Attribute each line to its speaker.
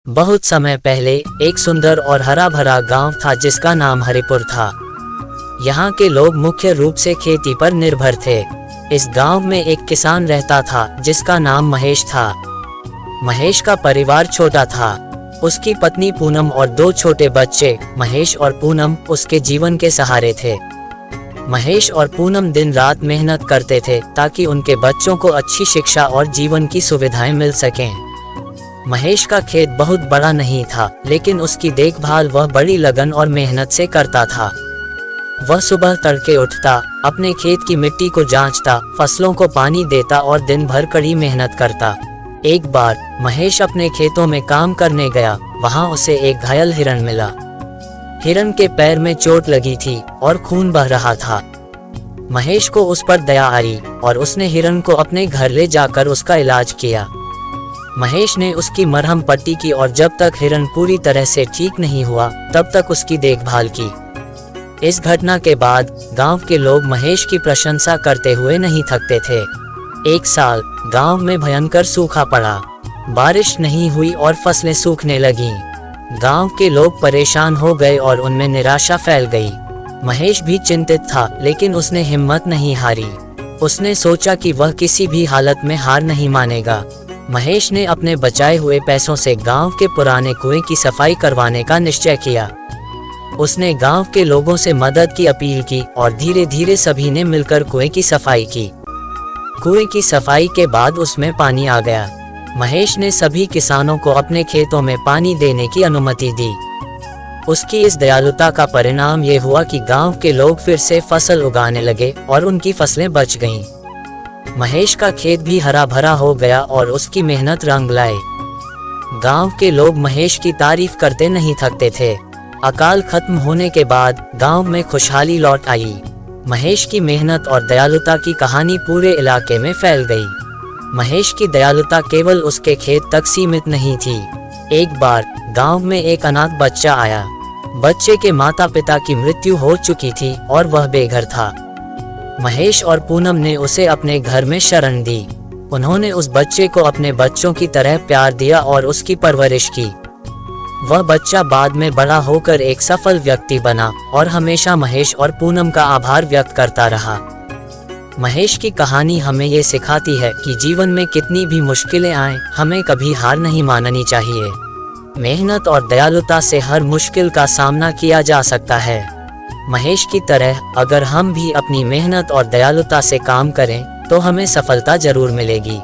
Speaker 1: बहुत समय पहले एक सुंदर और हरा भरा गांव था जिसका नाम हरिपुर था। यहाँ के लोग मुख्य रूप से खेती पर निर्भर थे। इस गांव में एक किसान रहता था जिसका नाम महेश था। महेश का परिवार छोटा था। उसकी पत्नी पूनम और दो छोटे बच्चे महेश और पूनम उसके जीवन के सहारे थे। महेश और पूनम दिन रात मेहनत करते थे ताकि उनके बच्चों को अच्छी शिक्षा और जीवन की सुविधाएं मिल सकें। महेश का खेत बहुत बड़ा नहीं था, लेकिन उसकी देखभाल वह बड़ी लगन और मेहनत से करता था। वह सुबह तड़के उठता, अपने खेत की मिट्टी को जांचता, फसलों को पानी देता और दिन भर कड़ी मेहनत करता। एक बार महेश अपने खेतों में काम करने गया। वहां उसे एक घायल हिरण मिला। हिरण के पैर में चोट लगी थी और खून बह रहा था। महेश को उस पर दया आई और उसने हिरण को अपने घर ले जाकर उसका इलाज किया। महेश ने उसकी मरहम पट्टी की और जब तक हिरण पूरी तरह से ठीक नहीं हुआ तब तक उसकी देखभाल की। इस घटना के बाद गांव के लोग महेश की प्रशंसा करते हुए नहीं थकते थे। एक साल गांव में भयंकर सूखा पड़ा। बारिश नहीं हुई और फसलें सूखने लगीं। गांव के लोग परेशान हो गए और उनमें निराशा फैल गई। महेश भी चिंतित था, लेकिन उसने हिम्मत नहीं हारी। उसने सोचा कि वह किसी भी हालत में हार नहीं मानेगा। महेश ने अपने बचाए हुए पैसों से गांव के पुराने कुएं की सफाई करवाने का निश्चय किया। उसने गांव के लोगों से मदद की अपील की और धीरे धीरे सभी ने मिलकर कुएं की सफाई की। कुएं की सफाई के बाद उसमें पानी आ गया। महेश ने सभी किसानों को अपने खेतों में पानी देने की अनुमति दी। उसकी इस दयालुता का परिणाम ये हुआ कि गांव के लोग फिर से फसल उगाने लगे और उनकी फसलें बच गईं। महेश का खेत भी हरा भरा हो गया और उसकी मेहनत रंग लाए। गांव के लोग महेश की तारीफ करते नहीं थकते थे। अकाल खत्म होने के बाद गांव में खुशहाली लौट आई। महेश की मेहनत और दयालुता की कहानी पूरे इलाके में फैल गई। महेश की दयालुता केवल उसके खेत तक सीमित नहीं थी। एक बार गांव में एक अनाथ बच्चा आया। बच्चे के माता पिता की मृत्यु हो चुकी थी और वह बेघर था। महेश और पूनम ने उसे अपने घर में शरण दी। उन्होंने उस बच्चे को अपने बच्चों की तरह प्यार दिया और उसकी परवरिश की। वह बच्चा बाद में बड़ा होकर एक सफल व्यक्ति बना और हमेशा महेश और पूनम का आभार व्यक्त करता रहा। महेश की कहानी हमें ये सिखाती है कि जीवन में कितनी भी मुश्किलें आएं, हमें कभी हार नहीं माननी चाहिए। मेहनत और दयालुता से हर मुश्किल का सामना किया जा सकता है। महेश की तरह अगर हम भी अपनी मेहनत और दयालुता से काम करें तो हमें सफलता जरूर मिलेगी।